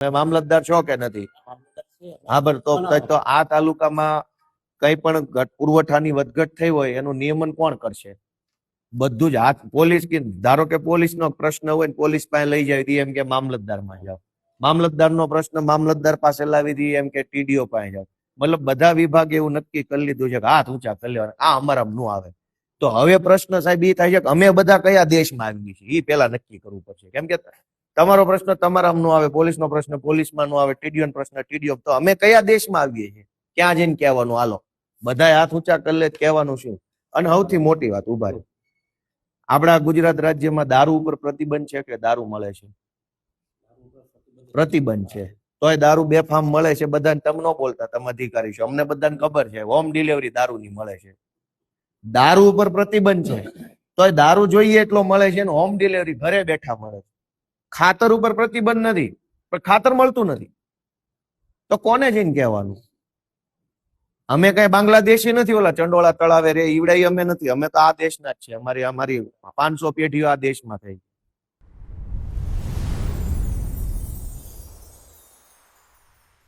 મામલતદાર છો કે નથી? હા, બરાબર. તો આ તાલુકામાં કઈ પણ પુરવઠાની વધઘટ થઈ હોય એનું નિયમન કોણ કરશે? બધું જ હાથ પોલીસ કે ધારો કે પોલીસ નો પ્રશ્ન હોય પોલીસ પાસે લઈ જાય એમ કે મામલતદાર માં જાઓ, મામલતદાર નો પ્રશ્ન મામલતદાર પાસે લાવી દઈએ એમ કે ટીડીઓ પાસે જાઓ. મતલબ બધા વિભાગે એવું નક્કી કરી લીધું છે કે હાથ ઊંચા કરી લેવાના, આ અમારા નું આવે. તો હવે પ્રશ્ન સાહેબ એ થાય છે કે અમે બધા કયા દેશમાં આવીએ છીએ એ પેલા નક્કી કરવું પડશે. કેમ કે તમારો પ્રશ્ન તમારામાં નો આવે, પોલીસનો પ્રશ્ન પોલીસમાં નો આવે, ટીડીઓ પ્રશ્ન ટીડીઓ, તો અમે કયા દેશમાં આવીએ છીએ? ક્યાં જઈને કહેવાનું? હાલો બધા હાથ ઊંચા કરી લે, કહેવાનું શું? અને સૌથી મોટી વાત ઉભા રહી, આપણા ગુજરાત રાજ્યમાં દારૂ ઉપર પ્રતિબંધ છે કે દારૂ મળે છે? પ્રતિબંધ છે. તોય દારૂ બેફામ મળે છે. બધાને તમે ન બોલતા, તમે અધિકારી છો, અમને બધાને ખબર છે હોમ ડિલિવરી દારૂની મળે છે. દારૂ ઉપર પ્રતિબંધ છે તોય દારૂ જોઈએ એટલો મળે છે ને હોમ ડિલિવરી ઘરે બેઠા મળે છે. ખાતર ઉપર પ્રતિબંધ નથી પણ ખાતર મળતું નથી, તો કોને જઈને કહેવાનું? અમે કઈ બાંગ્લાદેશી નથી, ઓલા ચંડોળા તળાવે રે ઈવડાઈ અમે નથી. અમે તો આ દેશના જ છે. અમારી 500 પેઢીઓ આ દેશમાં થઈ.